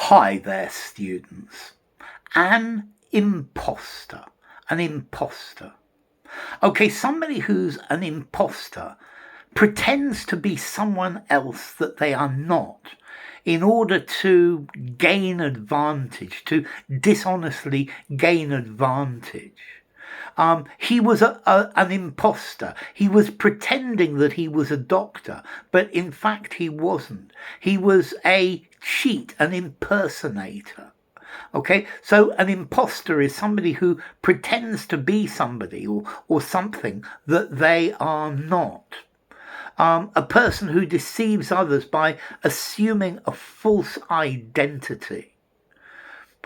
Hi there, students. An imposter. An imposter. Okay, somebody who's an imposter pretends to be someone else that they are not in order to gain advantage, to dishonestly gain advantage. He was an imposter. He was pretending that he was a doctor, but in fact he wasn't. He was a cheat, an impersonator. Okay, so an imposter is somebody who pretends to be somebody or something that they are not. A person who deceives others by assuming a false identity.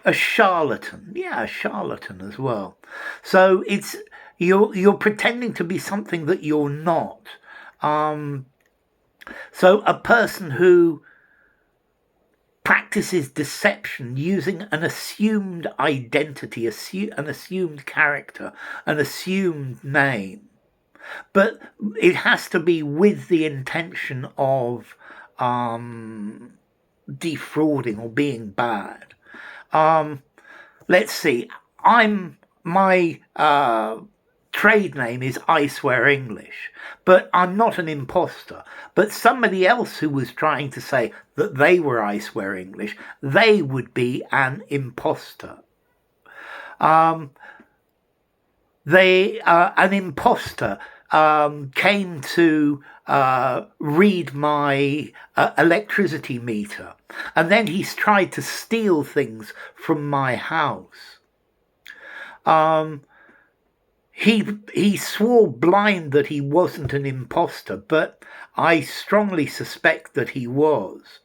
A charlatan, yeah, a charlatan as well. So it's you're pretending to be something that you're not. So a person who practices deception using an assumed identity, an assumed character, an assumed name. But it has to be with the intention of defrauding or being bad. Let's see. My trade name is iswearenglish, but I'm not an imposter. But somebody else who was trying to say that they were iswearenglish, they would be an imposter. An imposter came to read my electricity meter, and then he's tried to steal things from my house. He swore blind that he wasn't an imposter, but I strongly suspect that he was.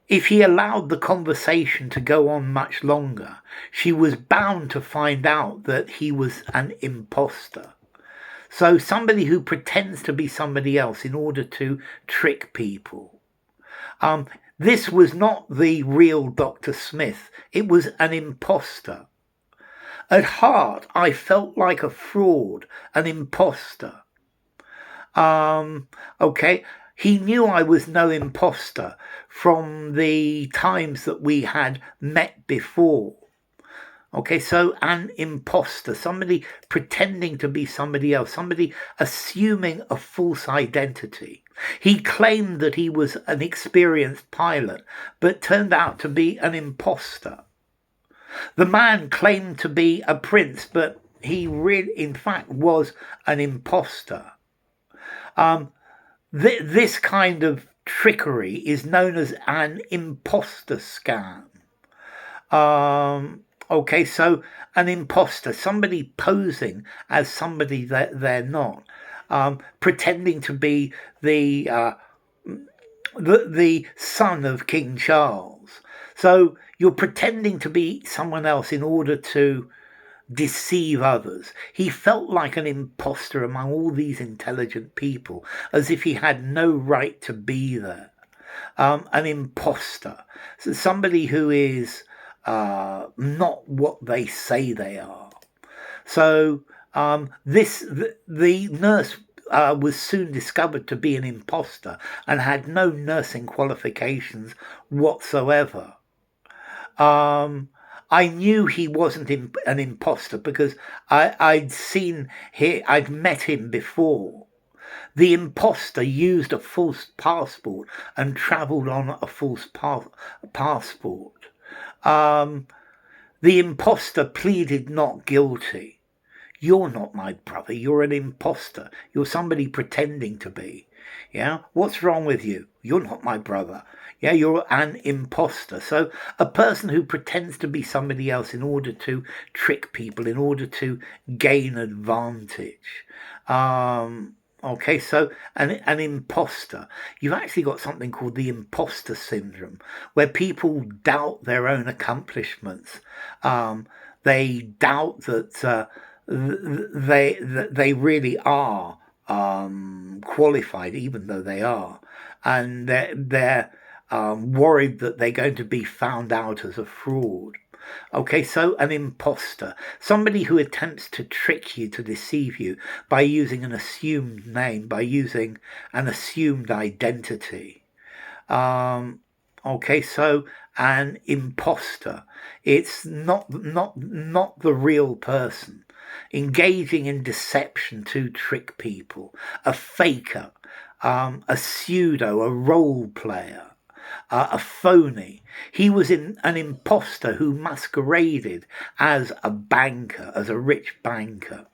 If he allowed the conversation to go on much longer, she was bound to find out that he was an imposter. So somebody who pretends to be somebody else in order to trick people. This was not the real Dr. Smith. It was an imposter. At heart, I felt like a fraud, an imposter. Okay. He knew I was no imposter from the times that we had met before. Okay, so an imposter, somebody pretending to be somebody else, somebody assuming a false identity. He claimed that he was an experienced pilot, but turned out to be an imposter. The man claimed to be a prince, but he really, in fact, was an imposter. This kind of trickery is known as an imposter scam. Okay, so an imposter, somebody posing as somebody that they're not, pretending to be the son of King Charles. So you're pretending to be someone else in order to deceive others. He felt like an imposter among all these intelligent people, as if he had no right to be there. An imposter, so somebody who is not what they say they are. So the nurse was soon discovered to be an imposter and had no nursing qualifications whatsoever. I knew he wasn't an imposter because I'd met him before. The imposter used a false passport and travelled on a false passport. The imposter pleaded not guilty. You're not my brother. You're an imposter. You're somebody pretending to be. Yeah? What's wrong with you? You're not my brother. Yeah, you're an imposter. So a person who pretends to be somebody else in order to trick people, in order to gain advantage. Okay, so an imposter. You've actually got something called the imposter syndrome, where people doubt their own accomplishments. They doubt that they really are qualified, even though they are, and they're worried that they're going to be found out as a fraud. Okay, so an imposter, somebody who attempts to trick you, to deceive you by using an assumed name, by using an assumed identity. Okay, so an imposter. It's not the real person. Engaging in deception to trick people. A faker, a pseudo, a role player. A phony. He was an imposter who masqueraded as a banker, as a rich banker.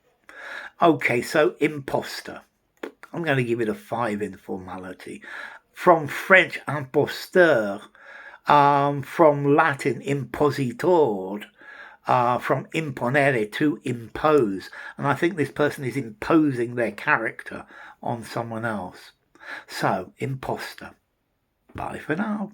Okay, so imposter. I'm going to give it a 5 in formality. From French, imposteur, from Latin, impositor, from imponere, to impose. And I think this person is imposing their character on someone else. So, imposter. Bye for now.